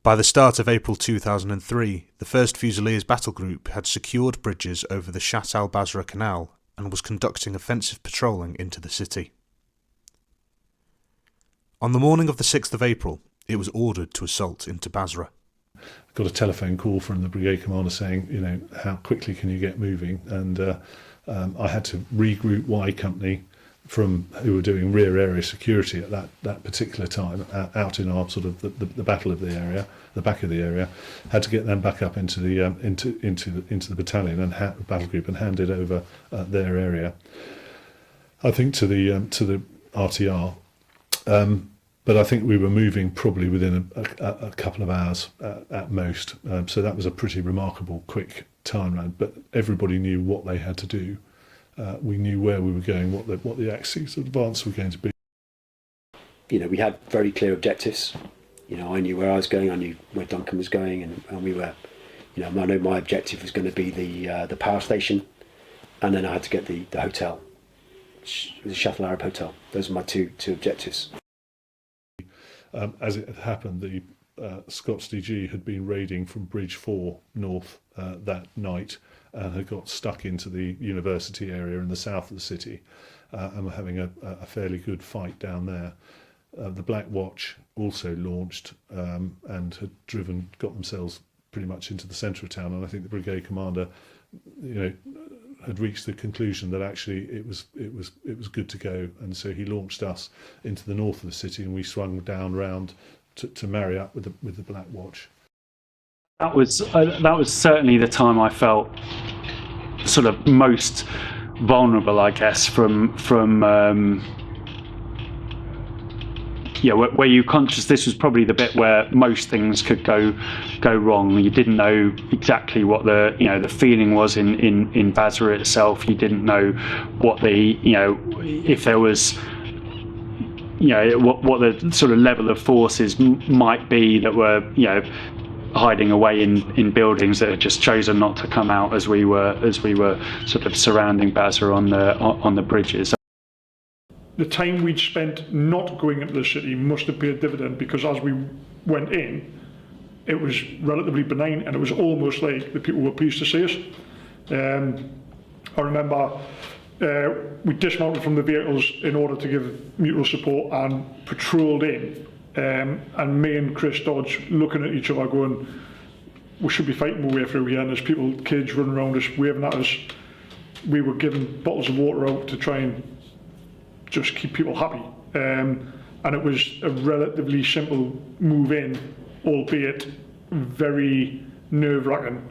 By the start of April 2003, the First Fusiliers Battlegroup had secured bridges over the Shat al-Basra canal and was conducting offensive patrolling into the city. On the morning of the 6th of April, it was ordered to assault into Basra. I got a telephone call from the brigade commander saying, how quickly can you get moving? And I had to regroup Y Company who were doing rear area security at that particular time, out in our sort of the battle of the area, the back of the area, had to get them back up into the into the battalion and battle group and hand it over their area. I think to the RTR, but I think we were moving probably within a couple of hours at most. So that was a pretty remarkable quick turnaround. But everybody knew what they had to do. We knew where we were going, what the axes of advance were going to be. We had very clear objectives. I knew where I was going, I knew where Duncan was going, and we were, I know my objective was going to be the power station, and then I had to get the hotel, the Shuttle Arab Hotel. Those were my two objectives. As it had happened, the Scots DG had been raiding from Bridge 4 north that night, and had got stuck into the university area in the south of the city, and were having a fairly good fight down there. The Black Watch also launched and had got themselves pretty much into the centre of town, and I think the brigade commander, had reached the conclusion that actually it was good to go, and so he launched us into the north of the city, and we swung down round to marry up with the Black Watch. That was certainly the time I felt sort of most vulnerable, I guess, from where you conscious. This was probably the bit where most things could go wrong. You didn't know exactly what the feeling was in Basra itself. You didn't know what if there was what the sort of level of forces might be that were hiding away in buildings that had just chosen not to come out as we were sort of surrounding Basra on the bridges. The time we'd spent not going into the city must have paid dividend, because as we went in, it was relatively benign, and it was almost like the people were pleased to see us. I remember we dismounted from the vehicles in order to give mutual support and patrolled in. And me and Chris Dodge looking at each other going, we should be fighting our way through here, and there's kids running around us waving at us. We were giving bottles of water out to try and just keep people happy. And it was a relatively simple move in, albeit very nerve-wracking.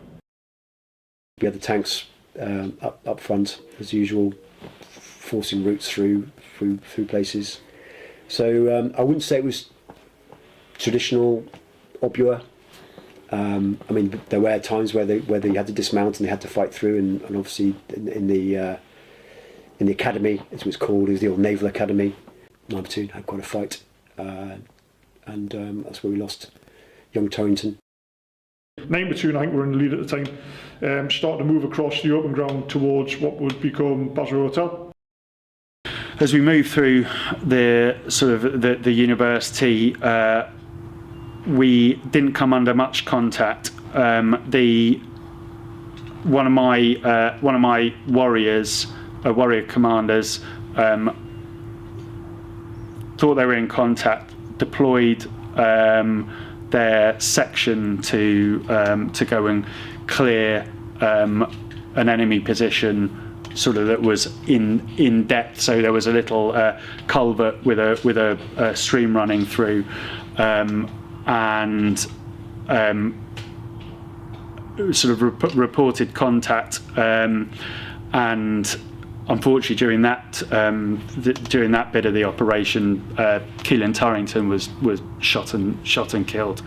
We had the tanks up front, as usual, forcing routes through places. So I wouldn't say it was traditional obua. There were times where they had to dismount and they had to fight through, and obviously in the academy, as it was called, it was the old Naval Academy. My platoon had quite a fight, and that's where we lost young Turrington. 9 Platoon, I think, were in the lead at the time, started to move across the open ground towards what would become Basra Hotel. As we moved through the university, we didn't come under much contact. One of my warrior commanders, thought they were in contact, deployed their section to go and clear an enemy position, sort of that was in depth. So there was a little culvert with a stream running through, and sort of reported contact, and unfortunately during that bit of the operation, Kelan Turrington was shot and killed.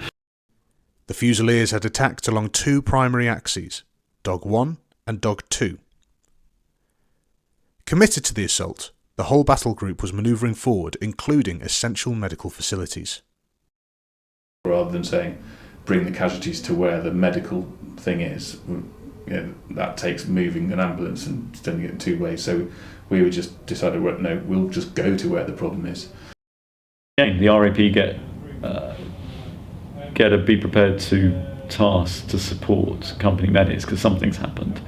The Fusiliers had attacked along 2 primary axes, Dog 1 and Dog 2. Committed to the assault, the whole battle group was manoeuvring forward, including essential medical facilities. Rather than saying, bring the casualties to where the medical thing is, that takes moving an ambulance and sending it in 2 ways. So we would just decided, no, we'll just go to where the problem is. The RAP get get a be prepared to task to support company medics because something's happened.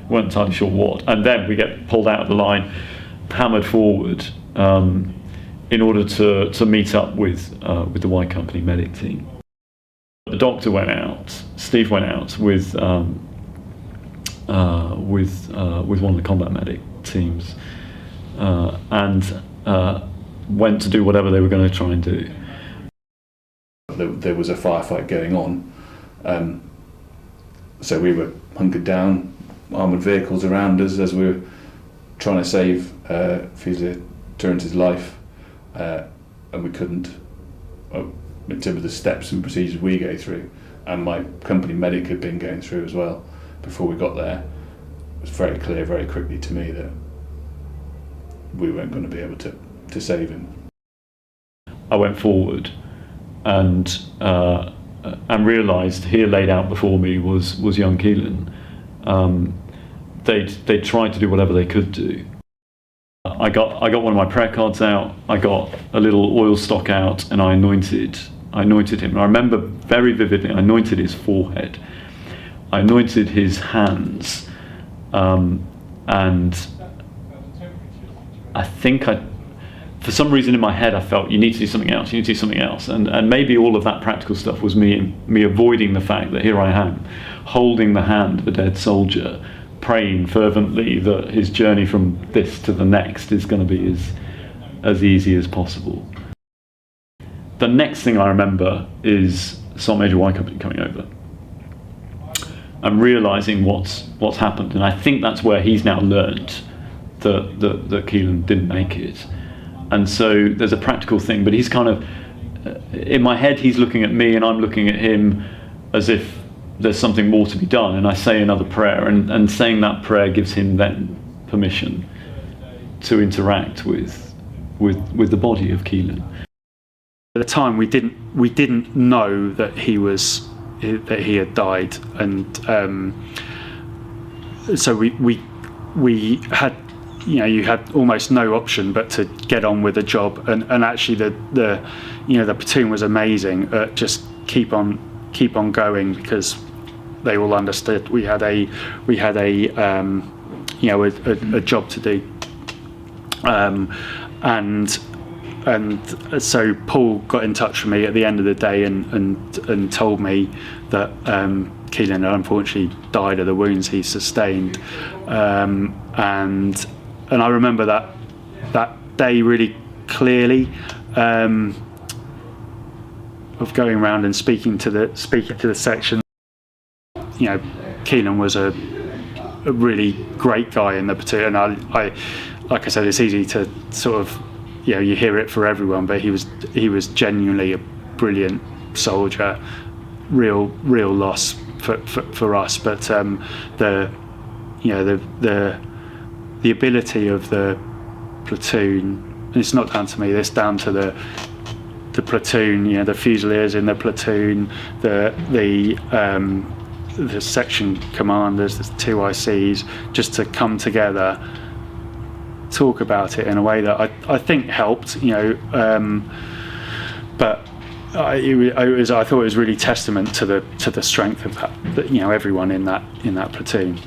Weren't entirely sure what. And then we get pulled out of the line, hammered forward in order to meet up with the Y Company medic team. The doctor went out, Steve went out with one of the combat medic teams and went to do whatever they were going to try and do. There was a firefight going on, so we were hunkered down, armoured vehicles around us as we were trying to save Fusilier Turrington's life, and we couldn't, in terms of the steps and procedures we go through, and my company medic had been going through as well before we got there. It was very clear very quickly to me that we weren't going to be able to save him. I went forward and realised here laid out before me was young Kelan. They'd tried to do whatever they could do. I got one of my prayer cards out, I got a little oil stock out, and I anointed him. And I remember very vividly, I anointed his forehead, I anointed his hands, and I think for some reason in my head I felt you need to do something else, and maybe all of that practical stuff was me avoiding the fact that here I am, holding the hand of a dead soldier, praying fervently that his journey from this to the next is going to be as easy as possible. The next thing I remember is Sergeant Major Y Company coming over and realising what's happened, and I think that's where he's now learned that Kelan didn't make it. And so there's a practical thing, but he's kind of, in my head he's looking at me and I'm looking at him as if there's something more to be done, and I say another prayer, and saying that prayer gives him then permission to interact with the body of Kelan. At the time we didn't know that he had died, and so we had, you had almost no option but to get on with the job, and actually the platoon was amazing at just keep on going, because they all understood we had a job to do, and so Paul got in touch with me at the end of the day and told me that Kelan had unfortunately died of the wounds he sustained, and I remember that day really clearly, of going around and speaking to the section. Kelan was a really great guy in the platoon, and I like I said, it's easy to sort of, you hear it for everyone, but he was genuinely a brilliant soldier, real loss for us. But the ability of the platoon, and it's not down to me, it's down to the platoon, the Fusiliers in the platoon, the section commanders, the two ICs, just to come together, talk about it in a way that I think helped, but I thought it was really testament to the strength of that, everyone in that platoon.